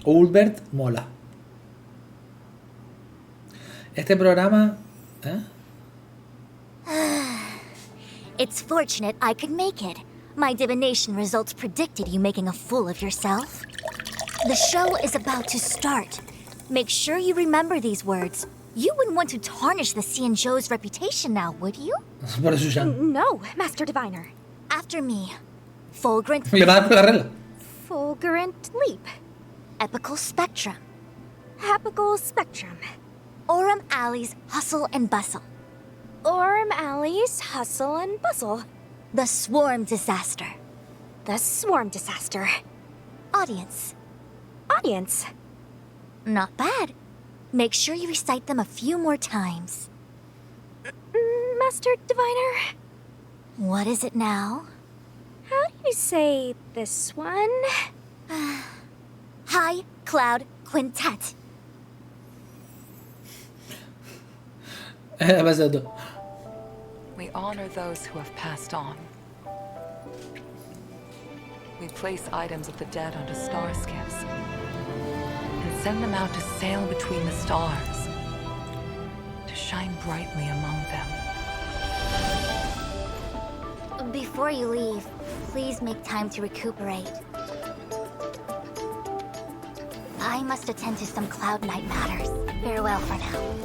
Ulbert mola. Este programa... It's fortunate I could make it. My divination results predicted you making a fool of yourself. The show is about to start. Make sure you remember these words. You wouldn't want to tarnish the CNJO's reputation now, would you? Por eso ya. No, Master Diviner. After me. Fulgurant... Le va a dar por la regla. Fulgurant leap. Epical spectrum. Apical spectrum. Aurum Alley's hustle and bustle. Aurum Alley's hustle and bustle. The swarm disaster. The swarm disaster. Audience. Audience. Not bad. Make sure you recite them a few more times. Master Diviner, What is it now? how do you say this one? High Cloud Quintet. We honor those who have passed on. We place items of the dead onto star skiffs and send them out to sail between the stars, to shine brightly among them. Before you leave, please make time to recuperate. I must attend to some Cloud Knight matters. Farewell for now.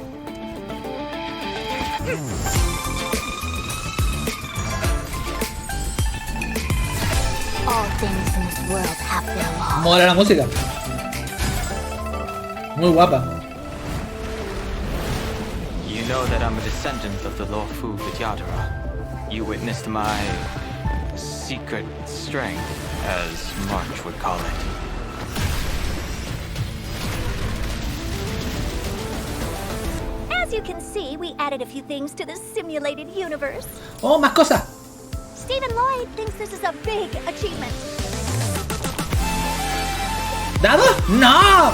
All things in this world have their law. Mola la música. Muy guapa. You know that I'm a descendant of the Lawfu Vidyadhara. You witnessed my secret strength, as March would call it. As you can see, we added a few things to the simulated universe. Oh, más cosas. Stephen Lloyd thinks this is a big achievement. ¿Dado? ¡No!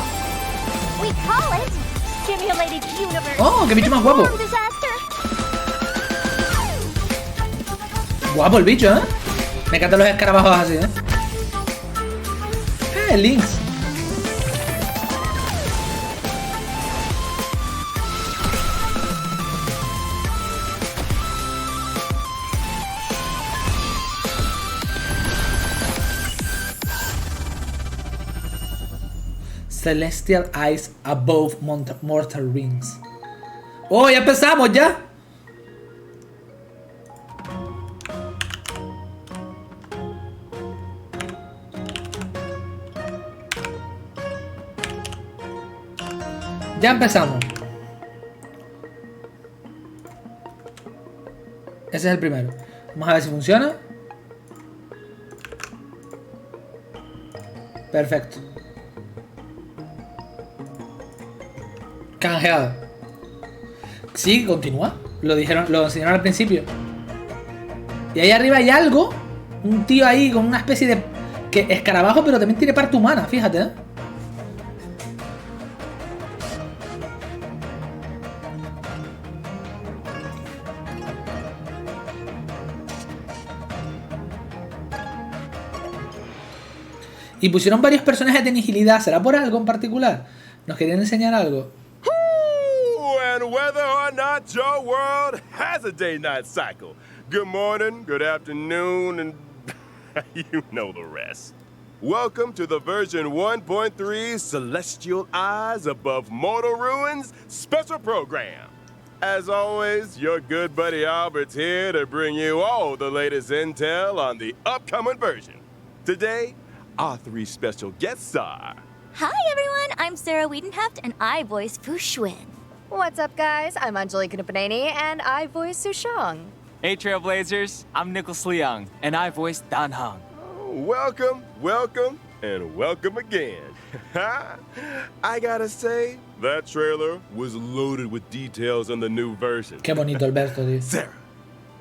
We call it Simulated Universe. Oh, qué bicho más guapo. Swarm disaster. Guapo el bicho, ¿eh? Me encantan los escarabajos así, ¿eh? Links. Celestial Eyes Above Mortal Rings. ¡Oh, ya empezamos, ya! Ya empezamos. Ese es el primero. Vamos a ver si funciona. Perfecto. Canjeado. Sí, continúa. Lo dijeron, lo enseñaron al principio. Y ahí arriba hay algo. Un tío ahí con una especie de que escarabajo, pero también tiene parte humana, fíjate, ¿eh? Y pusieron varios personajes de nihilidad. ¿Será por algo en particular? ¿Nos querían enseñar algo? And whether or not your world has a day-night cycle. Good morning, good afternoon, and you know the rest. Welcome to the version 1.3 Celestial Eyes Above Mortal Ruins special program. As always, your good buddy Albert's here to bring you all the latest intel on the upcoming version. Today, our three special guests are... Hi everyone, I'm Sarah Wiedenheft and I voice Fu Xuan. What's up, guys? I'm Angelika Nupaneni, and I voice Sushang. Hey Trailblazers, I'm Nicholas Leung, and I voice Dan Heng. Welcome, welcome, and welcome again. I gotta say, that trailer was loaded with details on the new version. Qué bonito Alberto, tío. Sarah,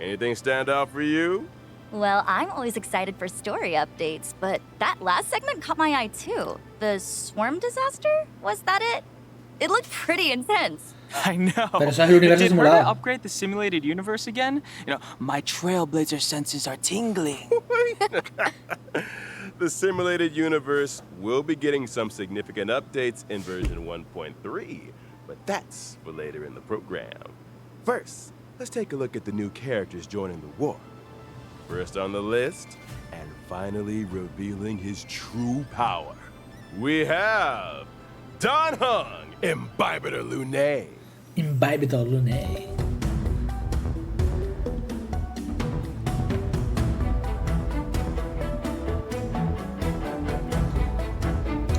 anything stand out for you? Well, I'm always excited for story updates, but that last segment caught my eye too. The swarm disaster? Was that it? It looked pretty intense. I know. Pero eso es el universo Did Herta simulado. upgrade the simulated universe again? You know, my trailblazer senses are tingling. The simulated universe will be getting some significant updates in version 1.3, but that's for later in the program. First, let's take a look at the new characters joining the war. First on the list, and finally revealing his true power, we have Don Hung, Imbibiter Lunae. Imbibiter Lunae.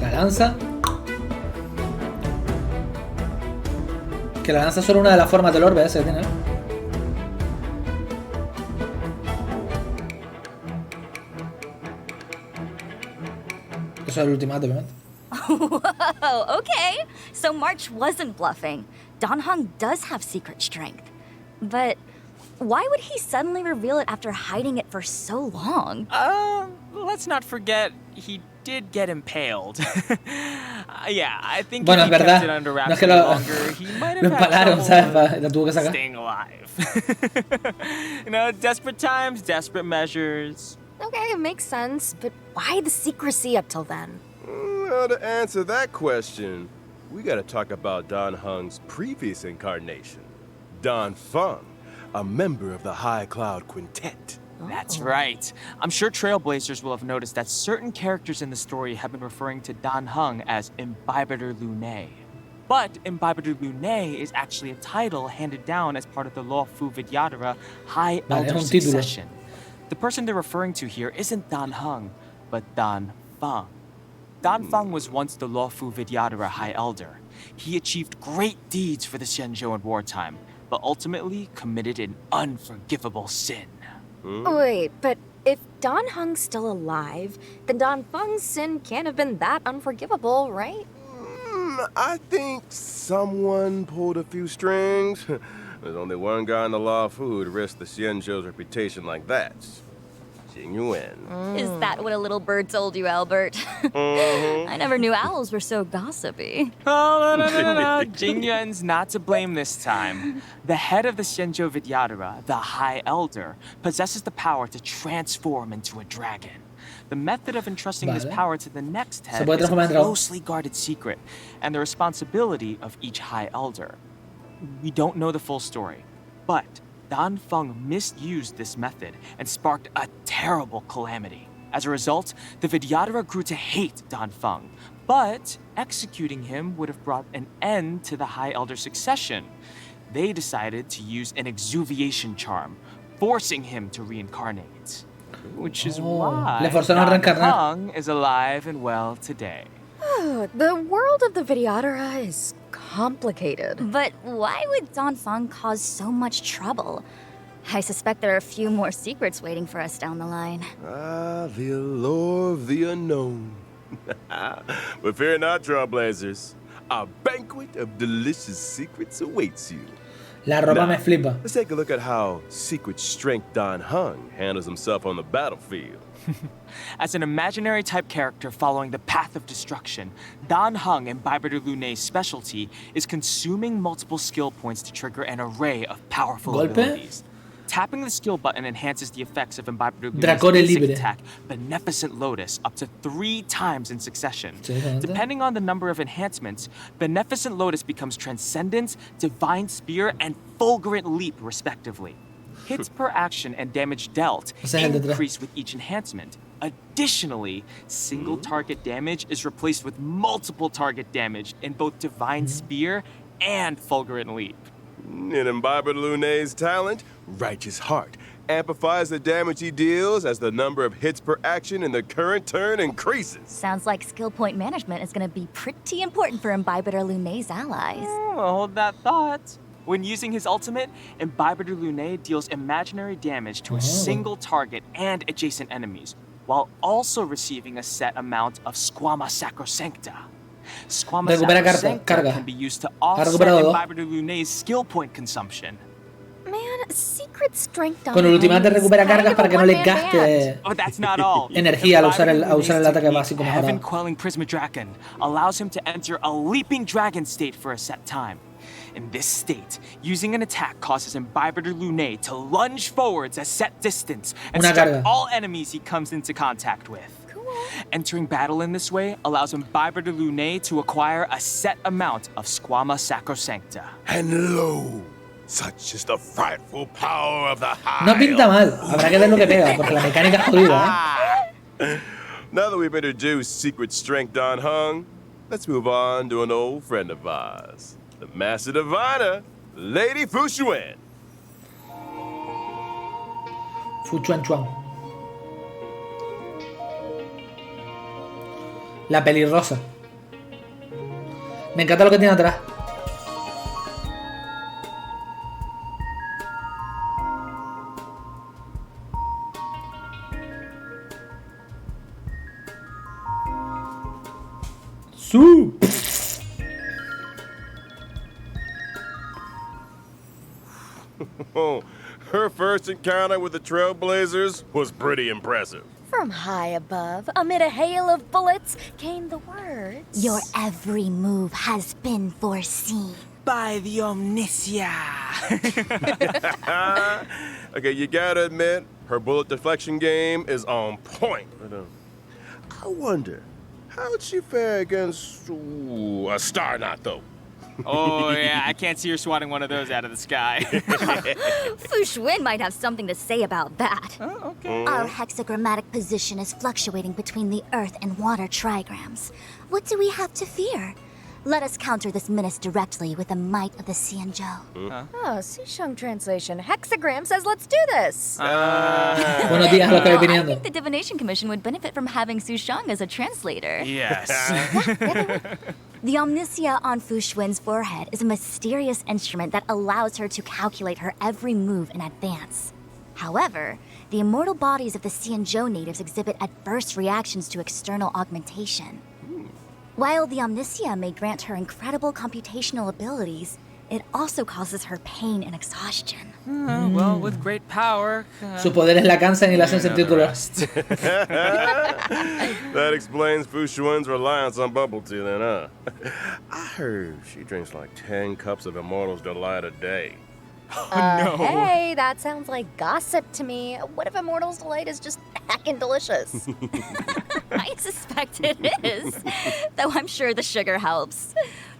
La lanza. Que la lanza es solo una de las formas del orbe ese que tiene, ¿no? Eso es el ultimato, obviamente. Whoa, okay. So March wasn't bluffing. Don Hung does have secret strength. But why would he suddenly reveal it after hiding it for so long? Let's not forget he did get impaled. Yeah, I think Bueno, if es he verdad. kept it under No wraps es que any lo, longer, he might lo have had empalaron, trouble ¿sabes? La tuvo que sacar. staying alive. You know, desperate times, desperate measures. Okay, it makes sense, but why the secrecy up till then? Well, to answer that question, we gotta talk about Don Hung's previous incarnation, Don Fung, a member of the High Cloud Quintet. That's right. I'm sure Trailblazers will have noticed that certain characters in the story have been referring to Don Hung as Imbibiter Lunae. But Imbibiter Lunae is actually a title handed down as part of the Law Fu Vidyadhara High Vale, Elder es un título. succession. The person they're referring to here isn't Don Hung, but Don Fung. Don Fung was once the Law Fu Vidyadhara High Elder. He achieved great deeds for the Xianzhou in wartime, but ultimately committed an unforgivable sin. Wait, but if Don Hung's still alive, then Don Fung's sin can't have been that unforgivable, right? I think someone pulled a few strings. There's only one guy in the Law Fu who'd risk the Xianzhou's reputation like that. Jing Yuan. Is that what a little bird told you, Albert? I never knew owls were so gossipy. Oh, no. Jing Yuan's not to blame this time. The head of the Xianzhou Vidyadhara, the High Elder, possesses the power to transform into a dragon. The method of entrusting this Vale. power to the next head Se puede is a transformar en dragón. closely guarded secret, and the responsibility of each High Elder. We don't know the full story, but Don Fung misused this method and sparked a terrible calamity. As a result, the Vidyadhara grew to hate Don Fung, but executing him would have brought an end to the High Elder succession. They decided to use an exuviation charm, forcing him to reincarnate. Which is why le forzaron a Don reencarnar. Fung is alive and well today. The world of the Vidyadhara is complicated. But why would Don Fung cause so much trouble? I suspect there are a few more secrets waiting for us down the line. Ah, the allure of the unknown. But fear not, Trailblazers. A banquet of delicious secrets awaits you. La ropa Nah. me flipa. Let's take a look at how secret strength Don Hung handles himself on the battlefield. As an imaginary type character following the path of destruction, Don Hung, Imbibiter Lunae's specialty, is consuming multiple skill points to trigger an array of powerful Golpe. abilities. Tapping the skill button enhances the effects of Imbibiter Lunae's Dracone basic Libre. attack, Beneficent Lotus, up to 3 times in succession. Sí, gente. Depending on the number of enhancements, Beneficent Lotus becomes Transcendence, Divine Spear, and Fulgurant Leap, respectively. Hits per action and damage dealt Ese es el de atrás. increase with each enhancement. Additionally, single target damage is replaced with multiple target damage in both Divine Spear and Fulgurant Leap. In Imbibiter Lunae's talent, Righteous Heart amplifies the damage he deals as the number of hits per action in the current turn increases. Sounds like skill point management is going to be pretty important for Imbibiter Lunae's allies. Hold that thought. When using his ultimate, Imbibiter Lunae deals imaginary damage to a single target and adjacent enemies, while also receiving a set amount of Squama Sacrosancta. Squama Recupera Sacrosancta carga. can be used to Ha offset recuperado dos. Imbibiter Lunae's skill point consumption. Man, secret strength Con el ultimate Hung is recupera kind cargas of para a que no le one-man gaste Oh, that's not all. energía al usar el ataque básico mejorado. Heaven Quelling Prismadragon allows him to enter a leaping dragon state for a set time. In this state, using an attack causes Imbiber Lunae to lunge forwards a set distance and Una strike carga. all enemies he comes into contact with. Entering battle in this way allows Imbiber Lunae to acquire a set amount of Squama Sacrosancta. And lo, such is the frightful power of the high. No pinta mal, habrá que ver lo que pega, porque la mecánica es jodida, ¿eh? Now that we've introduced secret strength Don Hung, let's move on to an old friend of ours, the Master Diviner, Lady Fu Xuan. Fu Chuan Chuan. La pelirrosa. Me encanta lo que tiene atrás. ¡Su! Oh, her first encounter with the Trailblazers was pretty impressive. From high above, amid a hail of bullets, came the words. Your every move has been foreseen. By the Omnisia. Okay, you gotta admit, her bullet deflection game is on point. But, I wonder, how'd she fare against a Star Knot, though? Oh, yeah, I can't see her swatting one of those out of the sky. Fu Xuan might have something to say about that. Oh, okay. Our hexagrammatic position is fluctuating between the earth and water trigrams. What do we have to fear? Let us counter this menace directly with the might of the Xianzhou. Oh, Sushung translation. Hexagram says let's do this. Buenos días a los que vais I viniendo. think the Divination Commission would benefit from having Su Shang as a translator. Yes. The omnisia on Fu Xuan's forehead is a mysterious instrument that allows her to calculate her every move in advance. However, the immortal bodies of the Xianzhou natives exhibit adverse reactions to external augmentation. While the omnisia may grant her incredible computational abilities, it also causes her pain and exhaustion. Well, with great power. Sus poderes la cansan y la hacen sentir dolor. That explains Fu Xuan's reliance on bubble tea, then, huh? I heard she drinks like 10 cups of Immortal's Delight a day. Hey, that sounds like gossip to me. What if Immortal's Delight is just heckin' delicious? I suspect it is, though I'm sure the sugar helps.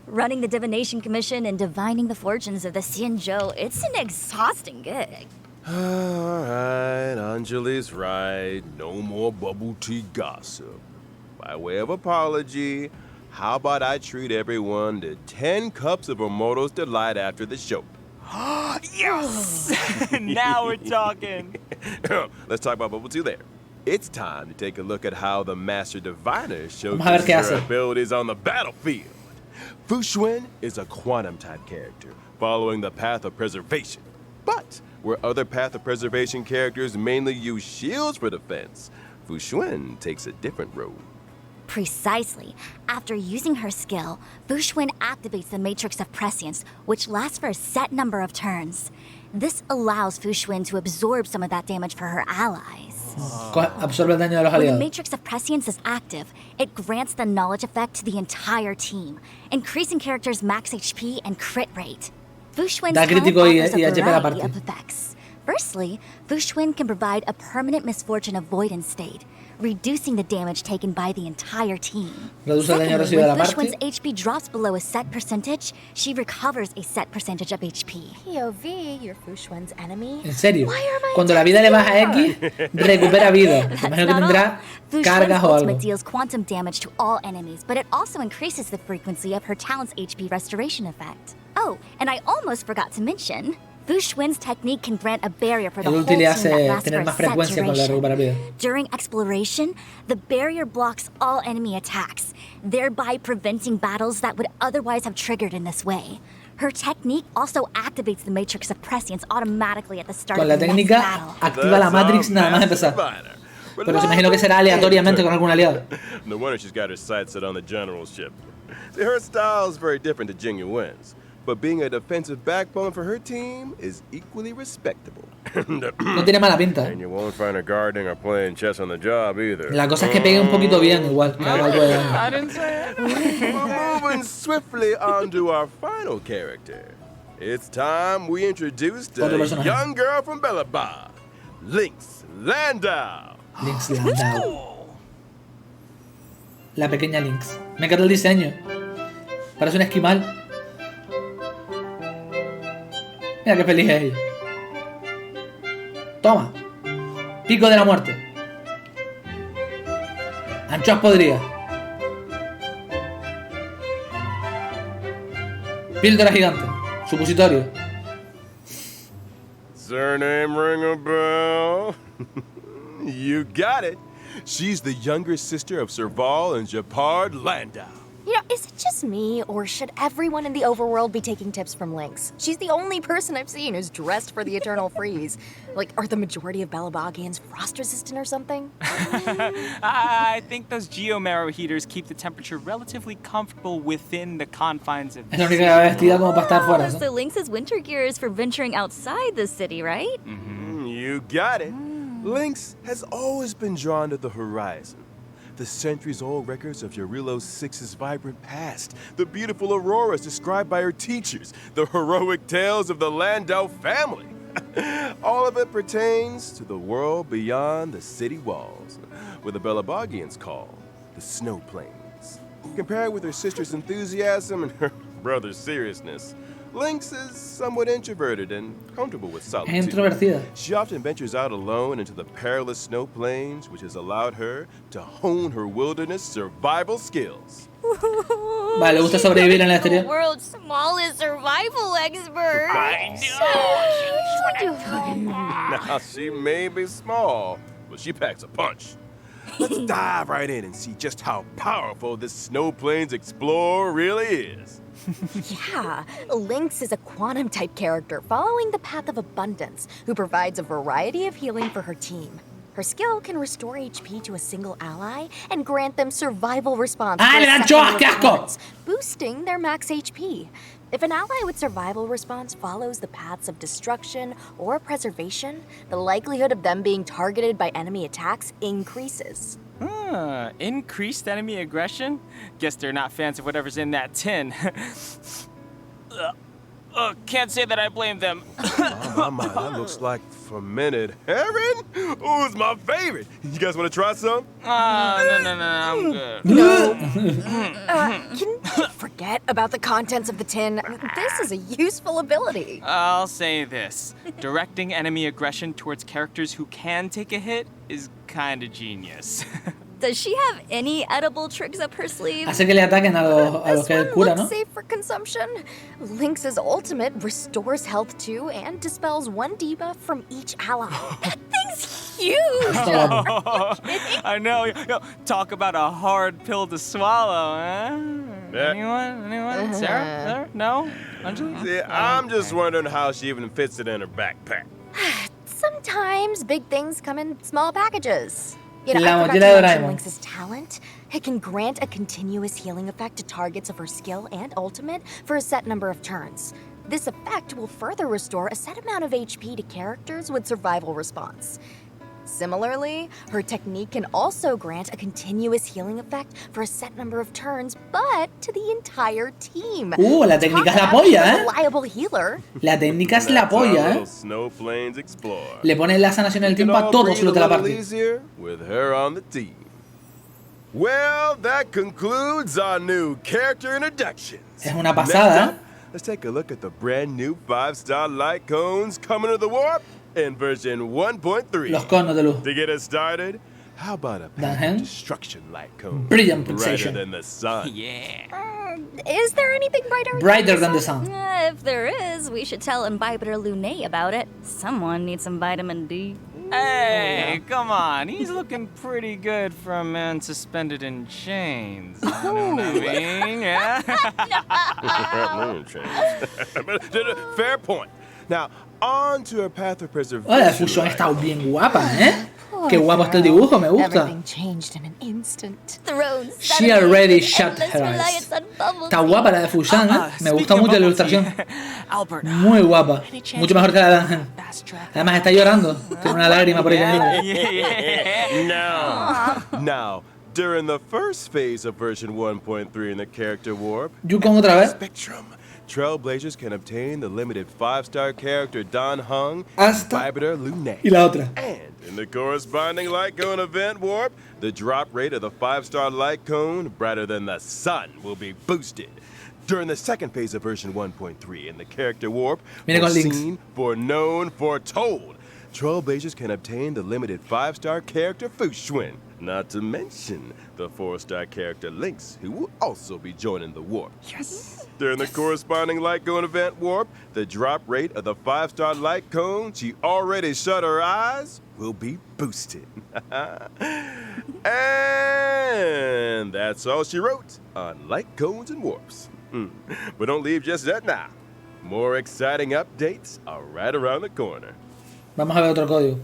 Running the Divination Commission and divining the fortunes of the Xianzhou, it's an exhausting gig. Alright, Anjali's right. No more bubble tea gossip. By way of apology, how about I treat everyone to 10 cups of Immortal's Delight after the show? Yes! Now we're talking. Let's talk about bubble tea there. It's time to take a look at how the Master Diviner Vamos a ver showcases qué her hace. abilities on the battlefield. Fu Xuan is a quantum-type character, following the path of preservation. But where other path of preservation characters mainly use shields for defense, Fu Xuan takes a different road. Precisely. After using her skill, Fu Xuan activates the Matrix of Prescience, which lasts for a set number of turns. This allows Fu Xuan to absorb some of that damage for her allies. Absorbe el daño de los When the aliados. Matrix of Prescience is active, it grants the knowledge effect to the entire team, increasing characters' max HP and crit rate. Fu Xuan's Da talent crítico y offers a HP variety aparte. of effects. Firstly, Fu Xuan can provide a permanent misfortune avoidance state, reducing the damage taken by the entire team. Reduce el daño Secondly, recibido de when la Fu Xuan's parte. HP drops below a set percentage, she recovers a set percentage of HP. POV, you're Fu Xuan's enemy. En serio. Why are my Cuando la vida le baja a attacks X, recupera vida. Me That's imagino que not tendrá all. Fu cargas Xuan's o ultimate algo. deals quantum damage to all enemies, but it also increases the frequency of her talent's HP restoration effect. Oh, and I almost forgot to mention, Fu Xuan's technique can grant a barrier for the El whole ulti team le that hace lasts for tener a más set frecuencia con la duration. recuperación. During exploration, the barrier blocks all enemy attacks, thereby preventing battles that would otherwise have triggered in this way. Her technique also activates the Matrix of Prescience automatically at the start Con of la the next técnica battle. activa la Matrix nada más empezar. Pero se imagino que será aleatoriamente con algún aliado. No wonder she's got her sights set on the generalship. See, her style is very different to Jingyuen's. but being a defensive backbone for her team is equally respectable. No tiene mala pinta. And you won't find her gardening or playing chess on the job either. La cosa es que pegue un poquito bien, igual. Que haga algo de daño. I didn't say it. We're moving swiftly on to our final character. It's time we introduce the Otro personaje. young girl from Bellabah, Lynx Landau. Lynx Landau. La pequeña Lynx. Me encanta el diseño. Parece un esquimal. Mira qué feliz es ella. Toma. Pico de la muerte. Anchoas podridas. Píldora gigante. Supositorio. Surname ring a bell? You got it. She's the younger sister of Serval and Japard Landau. You know, is it just me, or should everyone in the overworld be taking tips from Lynx? She's the only person I've seen who's dressed for the eternal freeze. Like, are the majority of Bellabagians frost-resistant or something? I think those geomarrow heaters keep the temperature relatively comfortable within the confines of Es la única vestida como para estar fuera. Oh, so Lynx's winter gear is for venturing outside the city, right? You got it. Lynx has always been drawn to the horizon. The centuries-old records of Jarilo VI's vibrant past, the beautiful auroras described by her teachers, the heroic tales of the Landau family. All of it pertains to the world beyond the city walls, where the Bellabagians call the snow plains. Compared with her sister's enthusiasm and her brother's seriousness, Lynx is somewhat introverted and comfortable with Es solitude. introvertida. She often ventures out alone into the perilous snow plains, which has allowed her to hone her wilderness survival skills. Vale, le gusta sobrevivir en el The exterior. world's smallest survival expert. Now, she may be small, but she packs a punch. Let's dive right in and see just how powerful this snow plains explorer really is. Yeah, Lynx is a quantum-type character following the path of abundance who provides a variety of healing for her team. Her skill can restore HP to a single ally and grant them survival response, ¡Ah, for le dan a second chorras, qué of asco! turns, boosting their max HP. If an ally with survival response follows the paths of destruction or preservation, the likelihood of them being targeted by enemy attacks increases. Increased enemy aggression? Guess they're not fans of whatever's in that tin. Can't say that I blame them. My, that looks like fermented herring. Ooh, it's my favorite. You guys want to try some? No, I'm good. Can you forget about the contents of the tin? This is a useful ability. I'll say this. Directing enemy aggression towards characters who can take a hit is kinda genius. Does she have any edible tricks up her sleeve? Hace que le ataquen a los This que one él cura, looks ¿no? safe for consumption. Lynx's ultimate restores health too and dispels one debuff from each ally. That thing's huge. I know. Yo, talk about a hard pill to swallow, huh? Yeah. Anyone? Sarah? No? Anjali? See, I'm just wondering how she even fits it in her backpack. Sometimes big things come in small packages. You know, La I forgot mochila to de mention Doraemon. Lynx's talent. It can grant a continuous healing effect to targets of her skill and ultimate for a set number of turns. This effect will further restore a set amount of HP to characters with survival response. Similarly, her technique can also grant a continuous healing effect for a set number of turns, but to the entire team. La técnica es la Talk polla, about ¿eh? a reliable healer. La técnica es la That's our polla, little ¿eh? Snow Plains Explorer. Le pone la sanación del Can tiempo a all todos breathe los de la a little partida. easier with her on the team. Well, that concludes our new character introductions. Es una pasada, Next up, let's take a look at the brand new 5-star light cones coming to the warp in version 1.3. Los conos de luz. To get us started, how about a pack Uh-huh. of destruction light cones? Brilliant brighter pulsation. than the sun. Yeah. Is there anything brighter? Brighter than the sun. If there is, we should tell Imbiber Luné about it. Someone needs some vitamin D. Hey, come on. He's looking pretty good for a man suspended in chains. You know what I mean? Yeah? Fair point. Now, on to a path of preservation. Oh, la fusión está bien guapa, ¿eh? Qué guapo está el dibujo, me gusta. Everything changed in an instant. Thrones. She already shut her eyes. Está guapa la de Fushan, ¿eh? Me gusta mucho la ilustración. Albert, Muy guapa. Mucho mejor que la de Ángel. Además está llorando. Tiene una lágrima por ahí. Now, during the first phase of version 1.3 in the character warp, Yukon otra vez. Spectrum, Trailblazers can obtain the limited 5-star character Dan Heng Hasta. Vibrator Lune. Y la otra. And in the corresponding light cone event warp, the drop rate of the 5-star light cone, brighter than the sun, will be boosted. During the second phase of version 1.3 in the character warp, Mira con links. foreseen, foreknown, foretold, Trailblazers can obtain the limited 5-star character Fushwin. Not to mention the 4-star character Lynx, who will also be joining the warp. Yes! During the corresponding light cone event warp, the drop rate of the 5-star light cone she already shut her eyes will be boosted. And that's all she wrote on light cones and warps. But don't leave just yet now. More exciting updates are right around the corner. Vamos a ver otro código.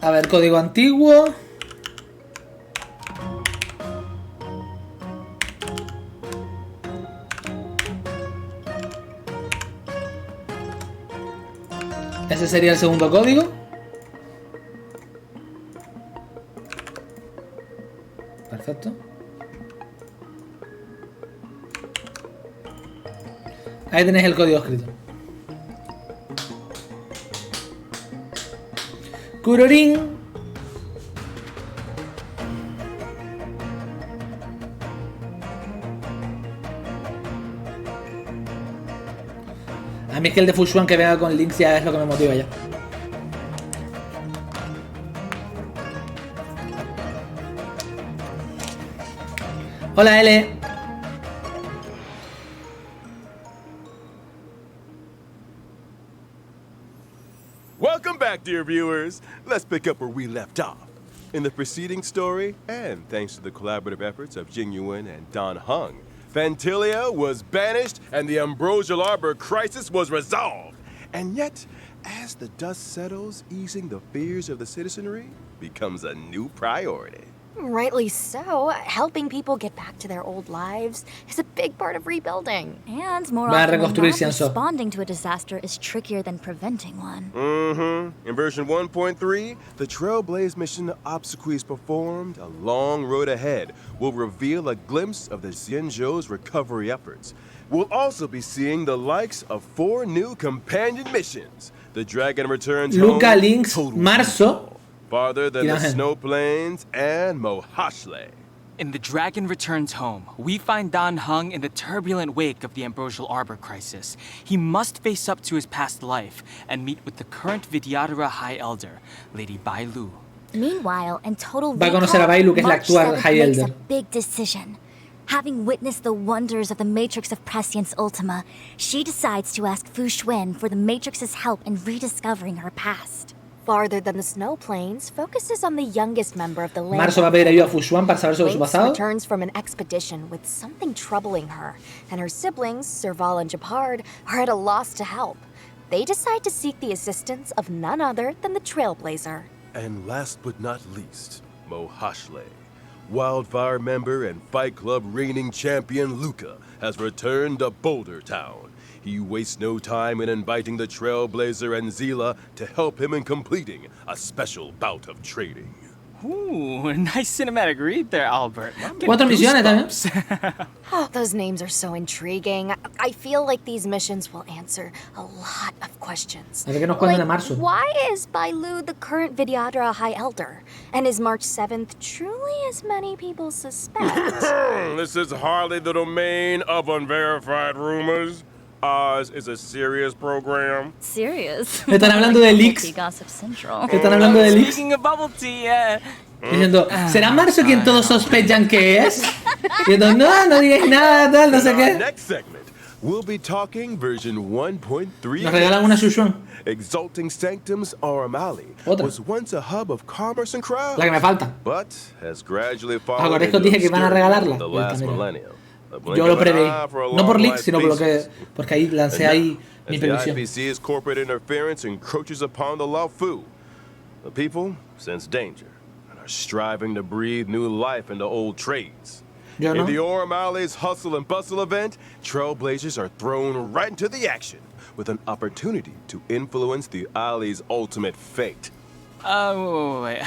A ver, código antiguo. Ese sería el segundo código. Perfecto. Ahí tenéis el código escrito. Curorín. A mí es que el de Fushuan que venga con links ya es lo que me motiva ya. Hola L. Welcome back, dear viewers. Let's pick up where we left off. In the preceding story, and thanks to the collaborative efforts of Jingyuan and Dan Heng, Phantilia was banished and the Ambrosial Arbor crisis was resolved. And yet, as the dust settles, easing the fears of the citizenry becomes a new priority. Rightly so. Helping people get back to their old lives is a big part of rebuilding. And more Va a often than reconstruir not, Cienzo. responding to a disaster is trickier than preventing one. In version 1.3, the Trailblaze mission obsequies performed, a long road ahead, will reveal a glimpse of the Xianzhou's recovery efforts. We'll also be seeing the likes of 4 new companion missions. The Dragon Returns Luca Home, Links Total Marzo. Recall, Farther Than the Imagen. Snow Plains, and Mohashle. In The Dragon Returns Home, we find Dan Heng in the turbulent wake of the Ambrosial Arbor crisis. He must face up to his past life and meet with the current Vidyadhara High Elder, Lady Bai Lu. Meanwhile, in Total Va a conocer a Bai Lu, que es la March actual 7th High makes Elder. a big decision. Having witnessed the wonders of the Matrix of Prescience Ultima, she decides to ask Fu Xuan for the Matrix's help in rediscovering her past. Farther Than the Snow Plains focuses on the youngest member of the LÉEME. Marzo va a pedir ayuda a Fushuan para saber sobre su Lynx pasado. returns from an expedition with something troubling her, and her siblings, Serval and Japard, are at a loss to help. They decide to seek the assistance of none other than the Trailblazer. And last but not least, Mohashle. Wildfire member and Fight Club reigning champion Luca has returned to Boulder Town. He wastes no time in inviting the Trailblazer and Zila to help him in completing a special bout of trading. Ooh, nice cinematic read there, Albert. I'm getting 4 misiones también. goosebumps. Oh, those names are so intriguing. I feel like these missions will answer a lot of questions. A ver qué nos cuentan de Marzo. Why is Bai Lu the current Vidyadhara High Elder? And is March 7th truly as many people suspect? This is hardly the domain of unverified rumors. Ours is a serious program. Serious? Están hablando de leaks. Guilty Gossip Central. Están hablando de leaks. Speaking of bubble tea, Diciendo, ¿será Marzo quien todos sospechan que es? Diciendo, no digáis nada, tal, no sé In our qué. next segment, we'll be talking version 1.3. Nos regalan una Fushuan. Exalting Sanctum's Aramali Otra. was once a hub of commerce and crowd, La que me falta. but has gradually fallen acordáis que os into dije que van a obscurity regalarla? in the Ya está, last mira. millennium. A blink Yo lo of an prevé. eye for a No por long leaks, life sino por lo que. thesis. Porque ahí lancé And ahí now, mi as the previsión. IPC's corporate interference encroaches upon the Lao Fu, The people sense danger and are striving to breathe new life into old trades. Yo no. In the Orem Alley's Hustle and Bustle event, trailblazers are thrown right into the action with an opportunity to influence the alley's ultimate fate. Wait.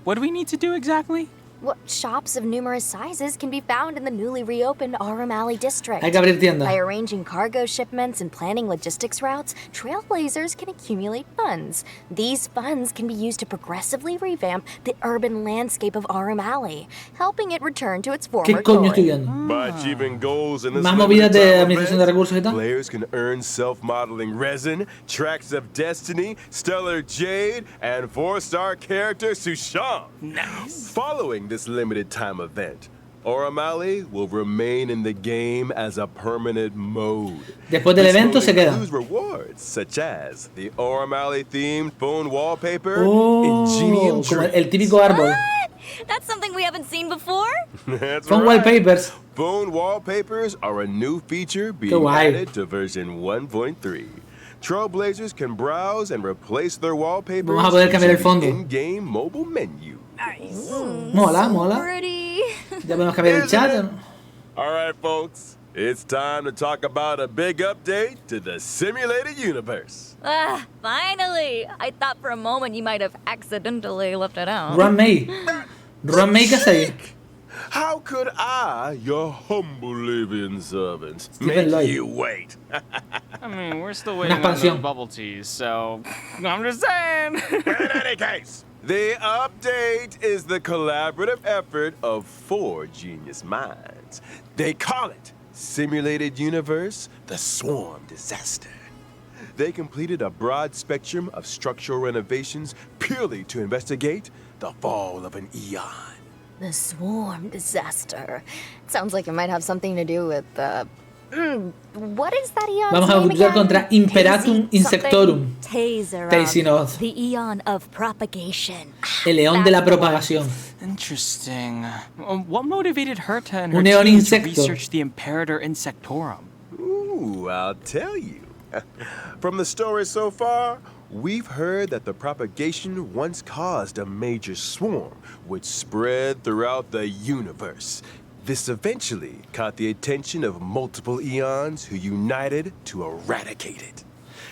What do we need to do exactly? Well, shops of numerous sizes can be found in the newly reopened Orem Alley district. Hay que abrir tienda. By arranging cargo shipments and planning logistics routes, trailblazers can accumulate funds. These funds can be used to progressively revamp the urban landscape of Orem Alley, helping it return to its former ¿Qué coño estoy glory. viendo? By achieving goals in this Más movidas limited de time administración de event, recursos y tal. players can earn self-modeling resin, tracks of destiny, stellar jade, and 4-star character Sushan. Nice. Following this limited time event, Orem Alley will remain in the game as a permanent mode. Después del This evento mode se queda. includes rewards such as the Orem Alley themed phone wallpaper, Oh, Ingenium como Trees. el típico árbol. What? That's something we haven't seen before? That's Son right. wallpapers. Phone wallpapers are a new feature being guay. added to version 1.3. Trailblazers can browse and replace their wallpapers Vamos a poder cambiar el using fondo. the in-game mobile menu. Nice. Mola, mola. Pretty. Ya podemos cambiar el chat. ¿o no? All right, folks, it's time to talk about a big update to the simulated universe. Ah, finally! I thought for a moment you might have accidentally left it out. Run May. Run May, ¿qué hace ahí? How could I, your humble living servant, Stephen make Lloyd. you wait? I mean, we're still waiting on expansión. the bubble teas, so I'm just saying. In any case, the update is the collaborative effort of 4 genius minds. They call it Simulated Universe, the Swarm Disaster. They completed a broad spectrum of structural renovations purely to investigate the fall of an eon. The swarm disaster. Sounds like it might have something to do with what is that eon's Vamos a name luchar again? contra Imperatum Tasy something? Insectorum. Taser. The eon of propagation. El león de la propagación. Interesting. What motivated Herta and her Un eon team to insecto. research the Imperator Insectorum? Ooh, I'll tell you. From the story so far, we've heard that the propagation once caused a major swarm, which spread throughout the universe. This eventually caught the attention of multiple eons who united to eradicate it.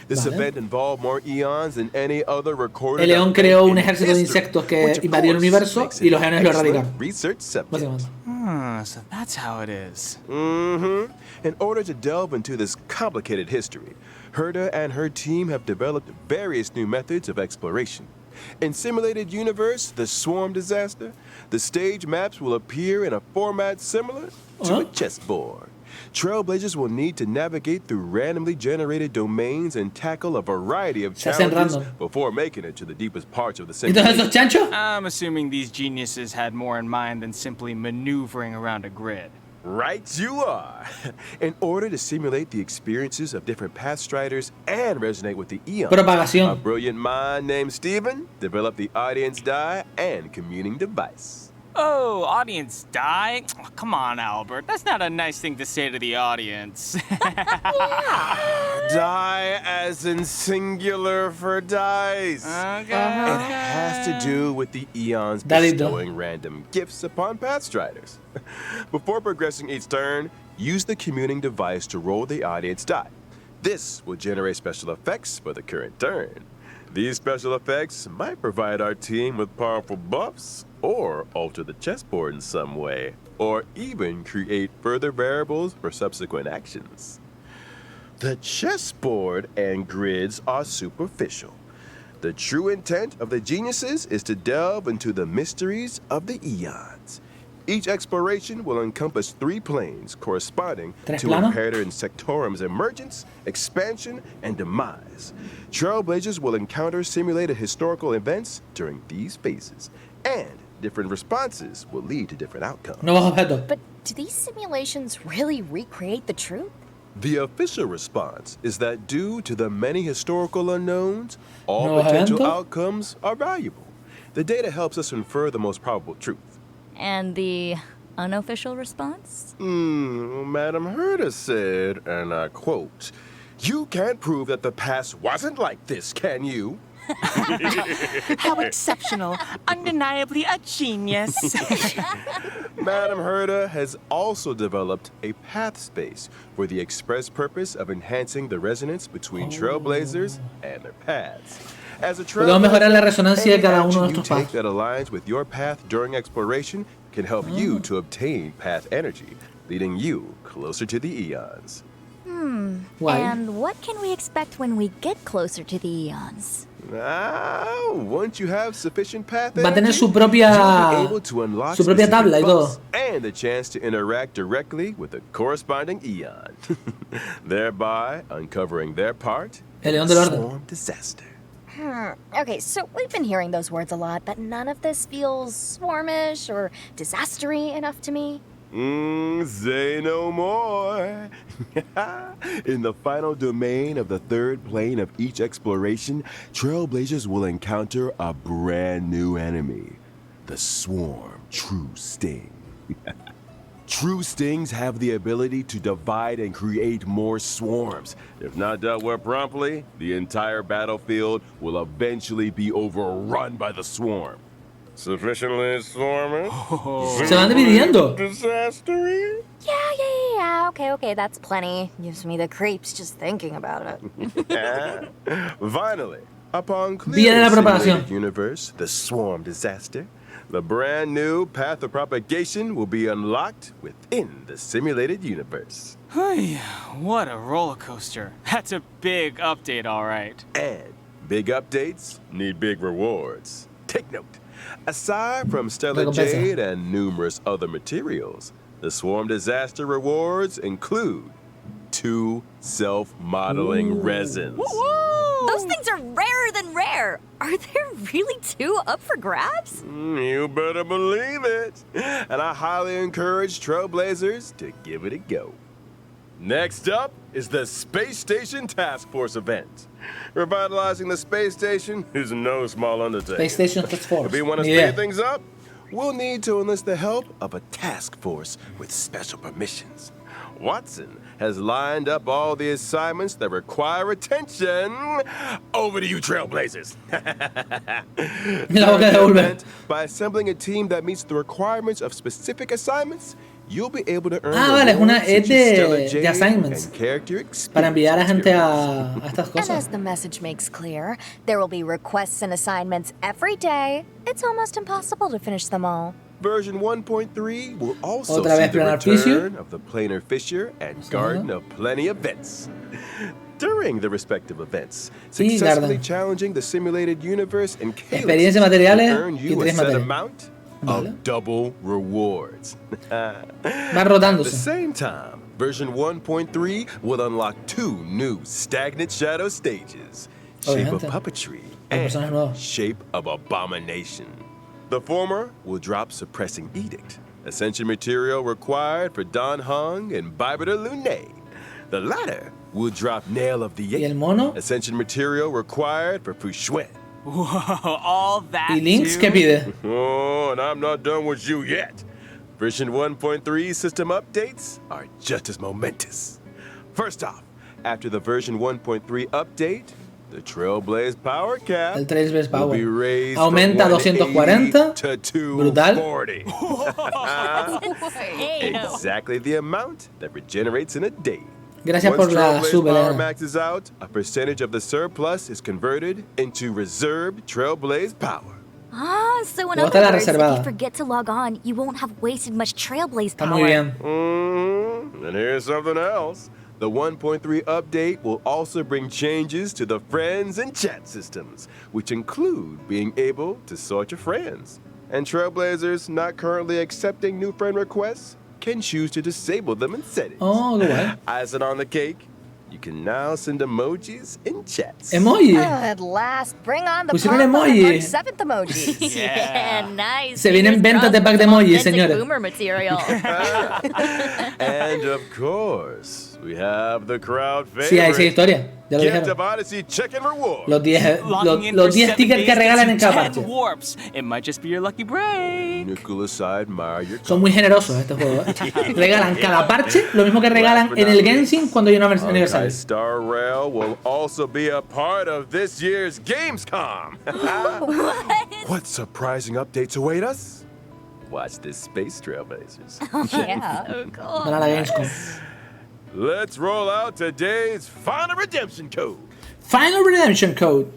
This Vale. event involved more eons than any other recorded El león event creó un in ejército de history, insectos que which of invadió el course universo makes y it los an eones lo excellent erradicaron. research subject. Básicamente. So that's how it is. In order to delve into this complicated history, Herta and her team have developed various new methods of exploration. In Simulated Universe, the Swarm Disaster, the stage maps will appear in a format similar to a chessboard. Trailblazers will need to navigate through randomly generated domains and tackle a variety of Se hacen challenges random. before making it to the deepest parts of the ¿Y todos simulation. esos chanchos? I'm assuming these geniuses had more in mind than simply maneuvering around a grid. Right you are. In order to simulate the experiences of different pathstriders and resonate with the eon, a Propagación. brilliant mind named Steven developed the audience die and communing device. Oh, audience die? Oh, come on, Albert. That's not a nice thing to say to the audience. Die as in singular for dice. Okay. It has to do with the eons Dadito. bestowing random gifts upon pathstriders. Before progressing each turn, use the communing device to roll the audience die. This will generate special effects for the current turn. These special effects might provide our team with powerful buffs, or alter the chessboard in some way, or even create further variables for subsequent actions. The chessboard and grids are superficial. The true intent of the geniuses is to delve into the mysteries of the eons. Each exploration will encompass 3 planes corresponding ¿Tres to planos? Imperator Insectorum's emergence, expansion, and demise. Trailblazers will encounter simulated historical events during these phases, and different responses will lead to different outcomes. Nuevos objetos. But do these simulations really recreate the truth? The official response is that due to the many historical unknowns, all Nuevos potential eventos? outcomes are valuable. The data helps us infer the most probable truth. And the unofficial response? Madam Herta said, and I quote, "You can't prove that the past wasn't like this, can you?" How exceptional. Undeniably a genius. Madam Herta has also developed a path space for the express purpose of enhancing the resonance between trailblazers and their paths. As a Podemos mejorar la resonancia de cada any uno de action you estos take paths. that aligns with your path during exploration can help you to obtain path energy, leading you closer to the eons. Guay. And what can we expect when we get closer to the eons? Once you have sufficient path Va a tener energy, su propia- you'll be able to unlock su propia specific tabla y buffs todo. and the chance to interact directly with the corresponding eon, thereby uncovering their part El in león the del orden. swarm disaster. Okay, so we've been hearing those words a lot, but none of this feels swarmish or disastery enough to me. Say no more. In the final domain of the third plane of each exploration, trailblazers will encounter a brand new enemy, the swarm true sting. True stings have the ability to divide and create more swarms. If not dealt with promptly, the entire battlefield will eventually be overrun by the swarm. Sufficiently swarming? Se van dividiendo. Disastery? Yeah, okay, that's plenty. Gives me the creeps just thinking about it. Finally, upon Vía de la clearing the propagación. simulated universe, the swarm disaster, the brand new path of propagation will be unlocked within the simulated universe. What a roller coaster. That's a big update, all right. And big updates need big rewards. Take note. Aside from stellar Recompensa. jade and numerous other materials, the swarm disaster rewards include 2 self-modeling resins. Those things are rarer than rare. Are there really 2 up for grabs? You better believe it. And I highly encourage trailblazers to give it a go. Next up is the Space Station Task Force event. Revitalizing the space station is no small undertaking. Space Station Task Force. If we want to Ni speed idea. things up, we'll need to enlist the help of a task force with special permissions. Watson has lined up all the assignments that require attention. Over to you, trailblazers. La boca de Ulver. By assembling a team that meets the requirements of specific assignments, you'll be able to earn Vale, es una- rewards es such as stellar de jade assignments. and character Para enviar a gente experience. a estas And cosas. as the message makes clear, there will be requests and assignments every day. It's almost impossible to finish them all. Version 1.3 will also Otra see vez the planar return fissure. of the planar fissure and Garden of Plenty events. During the respective events, Y successfully Garden. challenging the simulated universe and Experiencia materiales earn y you a 3 set materiales. amount Vale. of double rewards. Van At the rotándose. same time, version 1.3 will unlock 2 new stagnant shadow stages, Shape of Obviamente. Puppetry personajes and nuevos. Shape of Abomination. The former will drop Suppressing Edict, ascension material required for Don Hung and Bibiter Lune. The latter will drop Nail of the ¿Y el Eight, mono? ascension material required for Fushuan. Whoa, all that ¿Y Lynx too? qué pide? Oh, and I'm not done with you yet. Version 1.3 system updates are just as momentous. First off, after the version 1.3 update, the Trailblaze power cap El Trailblaze will Power. be raised Aumenta from 240 to Brutal. 240. Exactly the amount that regenerates in a day. Gracias Once por la Trailblaze sub, power Elena. maxes out, a percentage of the surplus is converted into reserved Trailblaze power. So in Luego other está la words, if reservada. you forget to log on, you won't have wasted much Trailblaze Está power. muy bien. And here's something else. The 1.3 update will also bring changes to the friends and chat systems, which include being able to sort your friends. And Trailblazers not currently accepting new friend requests can choose to disable them in settings. Oh, qué guay. Icing on the cake, you can now send emojis in chats. Emoji. At last, bring on the Pusieron pop emoji. March 7th emojis. Yeah, nice. Se vienen ventas de pack de emojis, señores. Boomer material. And of course, We have the crowd Sí, ahí sigue favorite. historia. Ya lo Gift dijeron. of Odyssey chicken reward. Los 10 Logging in los for 10 7 stickers que days regalan en gets you cada 10 parche. warps. It might just be your lucky break. Nicholas, I admire your Son muy generosos este juego, ¿eh? Regalan cada parche lo mismo que regalan en el Genshin cuando hay un Honkai aniversario. Star Rail will also be a part of this year's Gamescom. What surprising updates await us? Watch this Space Trailblazers. Yeah. Van a la Gamescom. Let's roll out today's final redemption code. Final Redemption Code.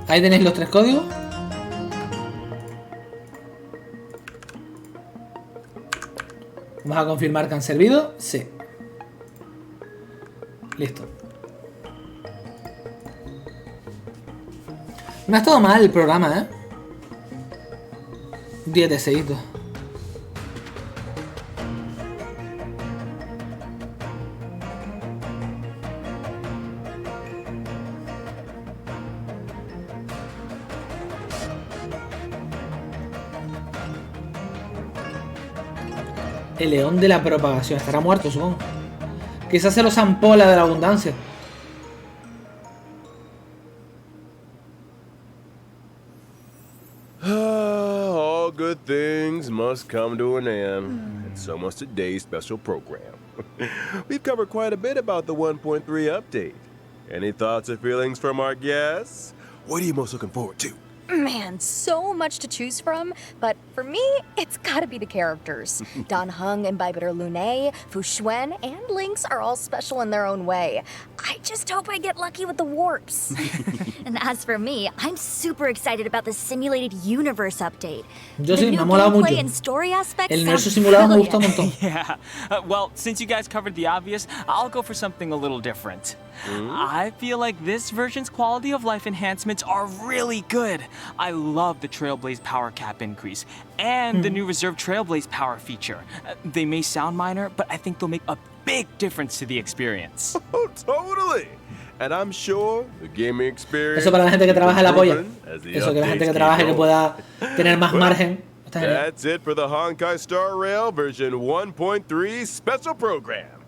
Ahí tenéis los 3 códigos. Vamos a confirmar que han servido. Sí. Listo. No ha estado mal el programa, ¿eh? 10 de 6. El león de la propagación. Estará muerto, supongo. Quizás se lo zampó la de la abundancia. All good things must come to an end, and so must today's special program. We've covered quite a bit about the 1.3 update. Any thoughts or feelings from our guests? What are you most looking forward to? Man, so much to choose from, but for me, it's gotta be the characters. Dan Heng and Baibuter Lune, Fu Xuan, and Lynx are all special in their own way. I just hope I get lucky with the warps. And as for me, I'm super excited about the simulated universe update. Yo The sí, me new ha molado gameplay mucho. and story aspects El universo sound simulado me gusta un brilliant. montón. Yeah. Well, since you guys covered the obvious, I'll go for something a little different. I feel like this version's quality of life enhancements are really good. I love the Trailblaze power cap increase and the new reserve Trailblaze power feature. They may sound minor, but I think they'll make a big difference to the experience. Oh, totally. And I'm sure the gaming experience. Eso para la gente que trabaja en la polla. improving as the Eso que la gente que updates trabaje keep que rolling. pueda tener más margen. Está genial. That's it for the Honkai Star Rail version 1.3 special program.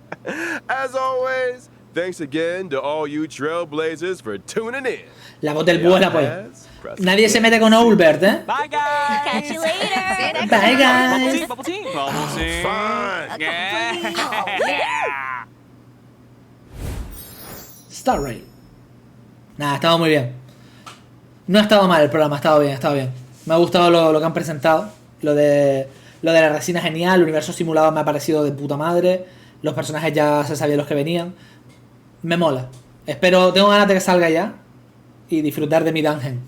As always, thanks again to all you Trailblazers for tuning in. La voz del búho es la polla. Yes, press Nadie se mete con Olvert, ¿eh? Bye, guys. Catch you later. Bye, Bubble guys. tea, bubble tea, bubble tea. Fine. Yeah. Star Rail. Nada, ha estado muy bien. No ha estado mal el programa, ha estado bien, ha estado bien. Me ha gustado lo que han presentado. Lo de la resina genial, el universo simulado me ha parecido de puta madre. Los personajes ya se sabían los que venían. Me mola. Espero, tengo ganas de que salga ya y disfrutar de mi dungeon.